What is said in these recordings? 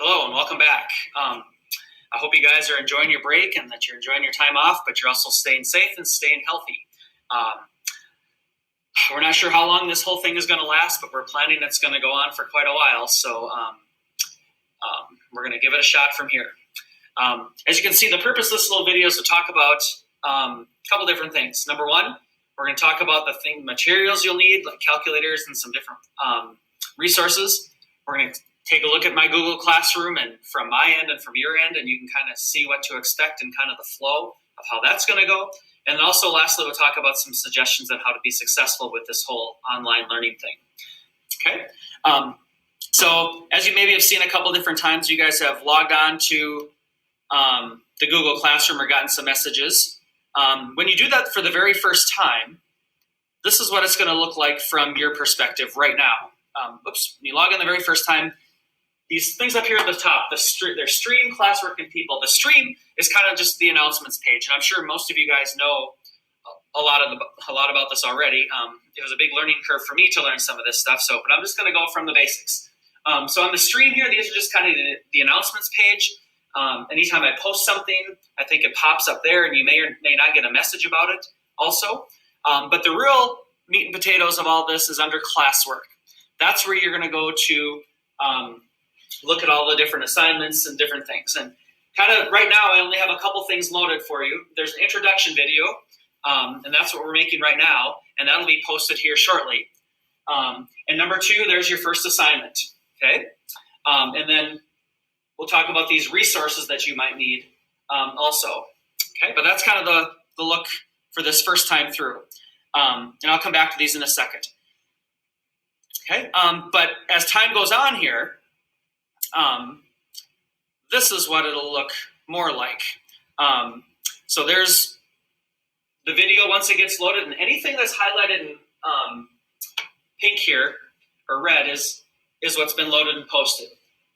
Hello and welcome back. I hope you guys are enjoying your break and that you're enjoying your time off, but you're also staying safe and staying healthy. We're not sure how long this whole thing is going to last, but we're planning it's going to go on for quite a while. So we're going to give it a shot from here. As you can see, the purpose of this little video is to talk about a couple different things. Number one, we're going to talk about the materials you'll need, like calculators and some different resources. We're going to take a look at my Google Classroom and from my end and from your end, and you can kind of see what to expect and kind of the flow of how that's going to go. And then also, lastly, we'll talk about some suggestions on how to be successful with this whole online learning thing. Okay? So as you maybe have seen a couple different times, you guys have logged on to the Google Classroom or gotten some messages. When you do that for the very first time, this is what it's going to look like from your perspective right now. When you log in the very first time, these things up here at the top, there's stream, classwork, and people. The stream is kind of just the announcements page, and I'm sure most of you guys know a lot about this already. It was a big learning curve for me to learn some of this stuff, but I'm just going to go from the basics. So on the stream here, these are just kind of the announcements page. Anytime I post something, I think it pops up there, and you may or may not get a message about it also. But the real meat and potatoes of all this is under classwork. That's where you're going to go to look at all the different assignments and different things. And kind of right now, I only have a couple things loaded for you. There's an introduction video, and that's what we're making right now, and that'll be posted here shortly. And number two, there's your first assignment, okay? And then we'll talk about these resources that you might need also, okay? But that's kind of the look for this first time through. And I'll come back to these in a second. Okay, but as time goes on here, this is what it'll look more like. So there's the video once it gets loaded, and anything that's highlighted in pink here, or red, is what's been loaded and posted.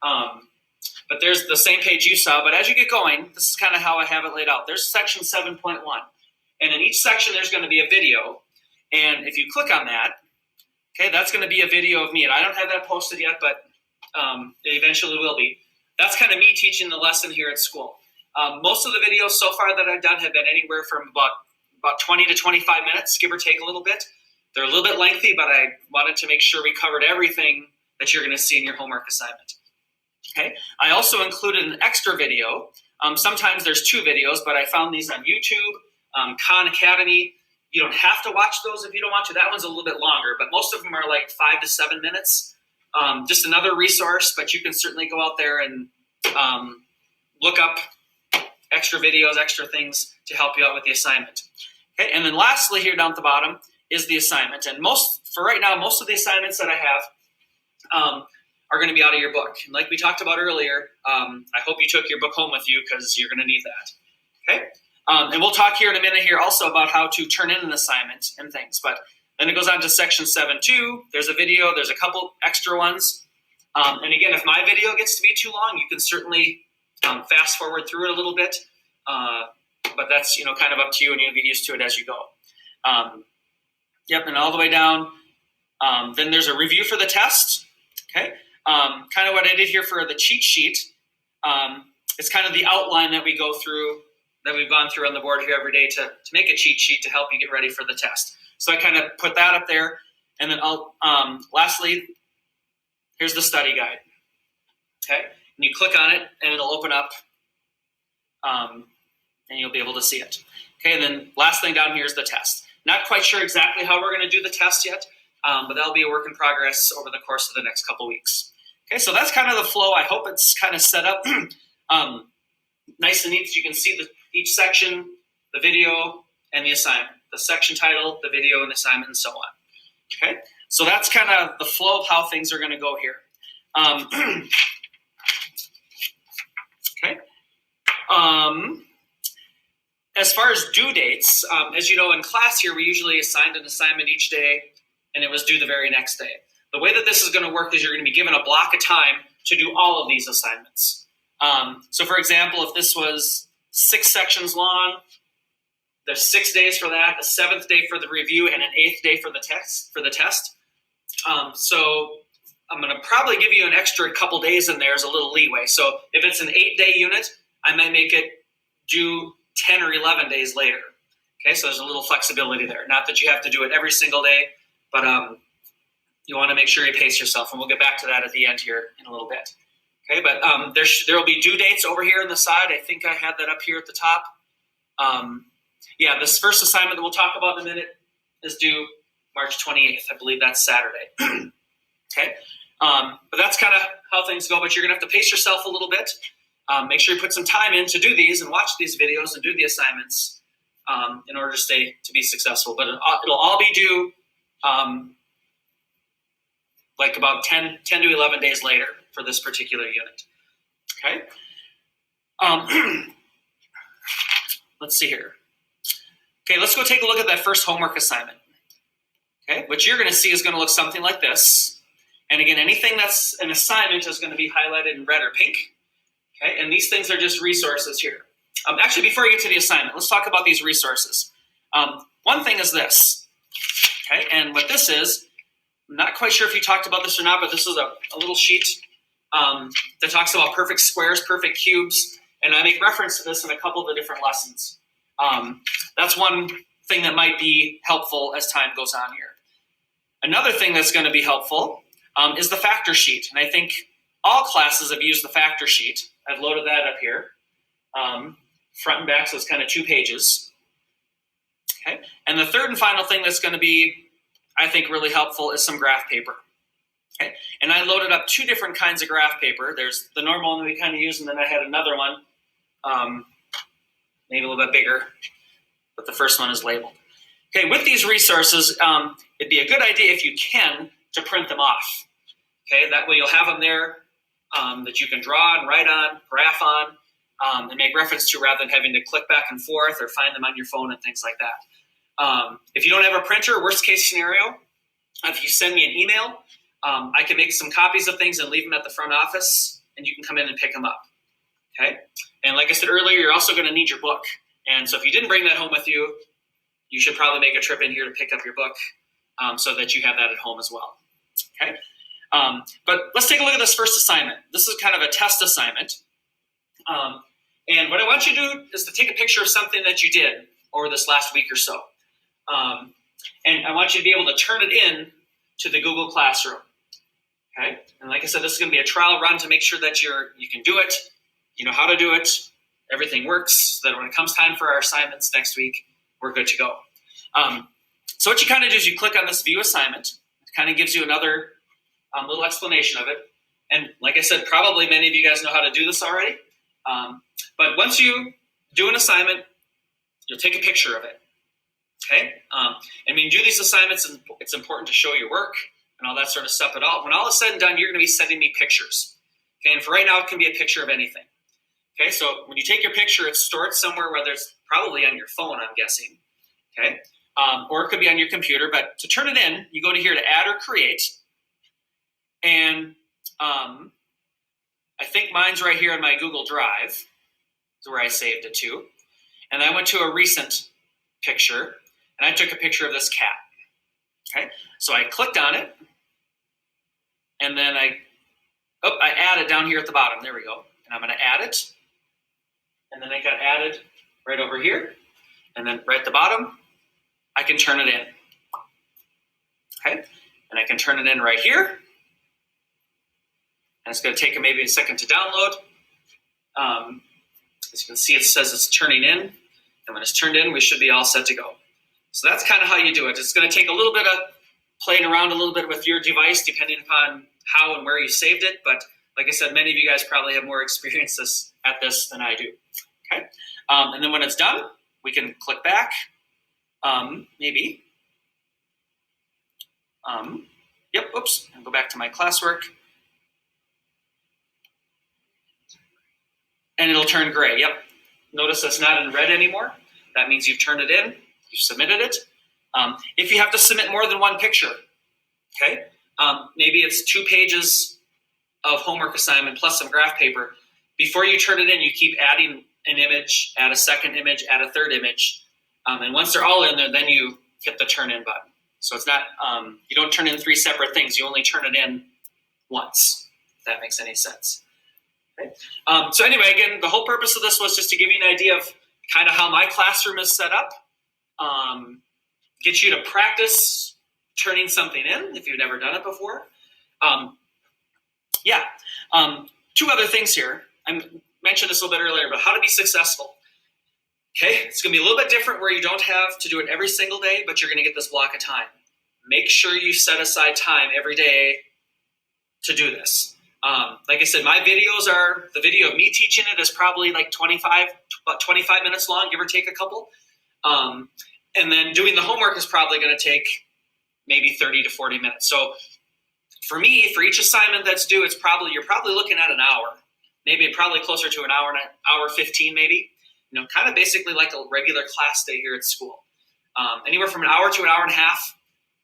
But there's the same page you saw, but as you get going, this is kind of how I have it laid out. There's section 7.1, and in each section there's going to be a video, and if you click on that, okay, that's going to be a video of me, and I don't have that posted yet, but it eventually will be. That's kind of me teaching the lesson here at school. Most of the videos so far that I've done have been anywhere from about 20 to 25 minutes, give or take a little bit. They're a little bit lengthy, but I wanted to make sure we covered everything that you're going to see in your homework assignment. Okay, I also included an extra video. Sometimes there's two videos, but I found these on YouTube, Khan Academy. You don't have to watch those if you don't want to. That one's a little bit longer, but most of them are like 5 to 7 minutes. Just another resource, but you can certainly go out there and look up extra videos, extra things to help you out with the assignment. Okay, and then lastly here down at the bottom is the assignment. And for right now, most of the assignments that I have are going to be out of your book. And like we talked about earlier, I hope you took your book home with you because you're going to need that. Okay. And we'll talk here in a minute here also about how to turn in an assignment and things. But then it goes on to section 7.2. There's a video. There's a couple extra ones. And again, if my video gets to be too long, you can certainly fast forward through it a little bit. But that's kind of up to you, and you'll get used to it as you go. Yep, and all the way down. Then there's a review for the test. Okay, kind of what I did here for the cheat sheet. It's kind of the outline that we go through, that we've gone through on the board here every day to make a cheat sheet to help you get ready for the test. So I kind of put that up there, and then lastly, here's the study guide. Okay, and you click on it, and it'll open up, and you'll be able to see it. Okay, and then last thing down here is the test. Not quite sure exactly how we're going to do the test yet, but that'll be a work in progress over the course of the next couple weeks. Okay, so that's kind of the flow. I hope it's kind of set up nice and neat, so you can see each section, the video, and the assignment. The section title, the video, and the assignment, and so on. Okay, so that's kind of the flow of how things are going to go here. Okay. As far as due dates, as you know, in class here, we usually assigned an assignment each day, and it was due the very next day. The way that this is going to work is you're going to be given a block of time to do all of these assignments. So, for example, if this was 6 sections long, there's 6 days for that, a 7th day for the review, and an 8th day for the test. So I'm going to probably give you an extra couple days in there as a little leeway. So if it's an 8-day unit, I might make it due 10 or 11 days later. Okay, so there's a little flexibility there. Not that you have to do it every single day, but you want to make sure you pace yourself, and we'll get back to that at the end here in a little bit. Okay, but there will be due dates over here on the side. I think I had that up here at the top. Yeah, this first assignment that we'll talk about in a minute is due March 28th. I believe that's Saturday. Okay, but that's kind of how things go, but you're going to have to pace yourself a little bit. Make sure you put some time in to do these and watch these videos and do the assignments in order to be successful. But it'll all be due like about 10 to 11 days later for this particular unit. Okay. Let's see here. Okay, let's go take a look at that first homework assignment. Okay, what you're going to see is going to look something like this. And again, anything that's an assignment is going to be highlighted in red or pink. Okay, and these things are just resources here. Actually, before I get to the assignment, let's talk about these resources. One thing is this. Okay, and what this is, I'm not quite sure if you talked about this or not, but this is a little sheet that talks about perfect squares, perfect cubes, and I make reference to this in a couple of the different lessons. That's one thing that might be helpful as time goes on here. Another thing that's going to be helpful is the factor sheet, and I think all classes have used the factor sheet. I've loaded that up here, front and back, so it's kind of 2 pages. Okay, and the third and final thing that's going to be, I think, really helpful is some graph paper. Okay, and I loaded up 2 different kinds of graph paper. There's the normal one that we kind of use, and then I had another one, maybe a little bit bigger, but the first one is labeled. Okay, with these resources, it'd be a good idea if you can to print them off. Okay, that way you'll have them there that you can draw and write on, graph on, and make reference to rather than having to click back and forth or find them on your phone and things like that. If you don't have a printer, worst case scenario, if you send me an email, I can make some copies of things and leave them at the front office, and you can come in and pick them up. Okay, and like I said earlier, you're also going to need your book. And so if you didn't bring that home with you, you should probably make a trip in here to pick up your book so that you have that at home as well. Okay, but let's take a look at this first assignment. This is kind of a test assignment. And what I want you to do is to take a picture of something that you did over this last week or so. And I want you to be able to turn it in to the Google Classroom. Okay, and like I said, this is going to be a trial run to make sure that you can do it, you know how to do it, everything works, so that when it comes time for our assignments next week, we're good to go. So what you kind of do is you click on this View Assignment. It kind of gives you another little explanation of it. And like I said, probably many of you guys know how to do this already. But once you do an assignment, you'll take a picture of it. Okay? And when you do these assignments, it's important to show your work and all that sort of stuff. But when all is said and done, you're going to be sending me pictures. Okay? And for right now, it can be a picture of anything. Okay? So when you take your picture, it's stored somewhere, whether it's probably on your phone, I'm guessing. Okay? Or it could be on your computer. But to turn it in, you go to here to Add or Create. And I think mine's right here in my Google Drive. Is where I saved it to. And I went to a recent picture, and I took a picture of this cat. Okay, so I clicked on it, and then I added down here at the bottom. There we go. And I'm going to add it, and then it got added right over here, and then right at the bottom, I can turn it in. Okay, and I can turn it in right here, and it's going to take maybe a second to download. As you can see, it says it's turning in, and when it's turned in, we should be all set to go. So that's kind of how you do it. It's going to take a little bit of playing around a little bit with your device, depending upon how and where you saved it. But like I said, many of you guys probably have more experience at this than I do. Okay, and then when it's done, we can click back, maybe. Oops, and go back to my classwork. And it'll turn gray. Yep. Notice it's not in red anymore. That means you've turned it in. You've submitted it. If you have to submit more than one picture, okay, maybe it's 2 pages of homework assignment plus some graph paper. Before you turn it in, you keep adding an image, add a second image, add a third image. And once they're all in there, then you hit the turn in button. So it's not, you don't turn in 3 separate things. You only turn it in once, if that makes any sense. Okay. So anyway, again, the whole purpose of this was just to give you an idea of kind of how my classroom is set up, get you to practice turning something in if you've never done it before. Two other things here. I mentioned this a little bit earlier, but how to be successful. Okay, it's going to be a little bit different where you don't have to do it every single day, but you're going to get this block of time. Make sure you set aside time every day to do this. Like I said, my videos the video of me teaching it is probably like about 25 minutes long, give or take a couple. And then doing the homework is probably going to take maybe 30 to 40 minutes. So for me, for each assignment that's due, you're probably looking at an hour, maybe probably closer to an hour 15 maybe. Kind of basically like a regular class day here at school. Anywhere from an hour to an hour and a half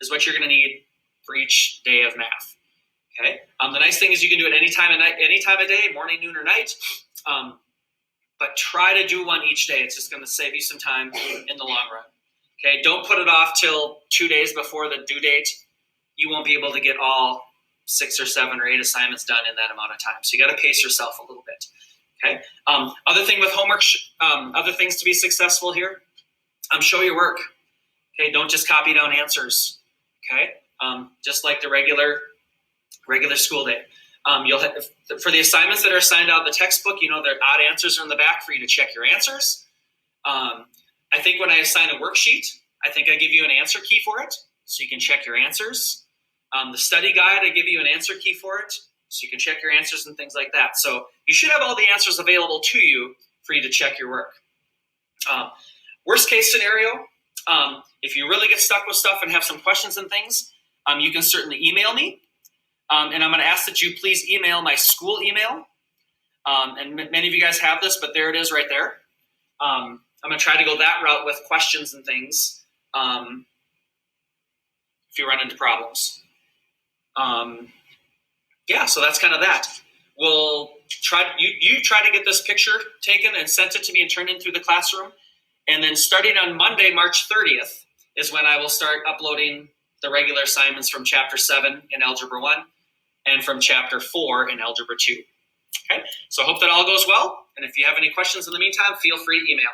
is what you're going to need for each day of math. Okay. The nice thing is you can do it any time of day, morning, noon, or night. But try to do one each day. It's just going to save you some time in the long run. Okay. Don't put it off till 2 days before the due date. You won't be able to get all 6 or 7 or 8 assignments done in that amount of time. So you got to pace yourself a little bit. Okay. Other thing with homework, other things to be successful here, show your work. Okay. Don't just copy down answers. Okay. Just like the regular school day. You'll have, for the assignments that are assigned out of the textbook, their odd answers are in the back for you to check your answers. I think when I assign a worksheet, I think I give you an answer key for it so you can check your answers. The study guide, I give you an answer key for it so you can check your answers and things like that. So you should have all the answers available to you for you to check your work. Worst case scenario, if you really get stuck with stuff and have some questions and things, you can certainly email me. And I'm going to ask that you please email my school email. And many of you guys have this, but there it is right there. I'm going to try to go that route with questions and things if you run into problems. So that's kind of that. We'll try. You try to get this picture taken and sent it to me and turned in through the classroom. And then starting on Monday, March 30th, is when I will start uploading the regular assignments from Chapter 7 in Algebra 1 and from Chapter 4 in Algebra 2. Okay, so I hope that all goes well. And if you have any questions in the meantime, feel free to email.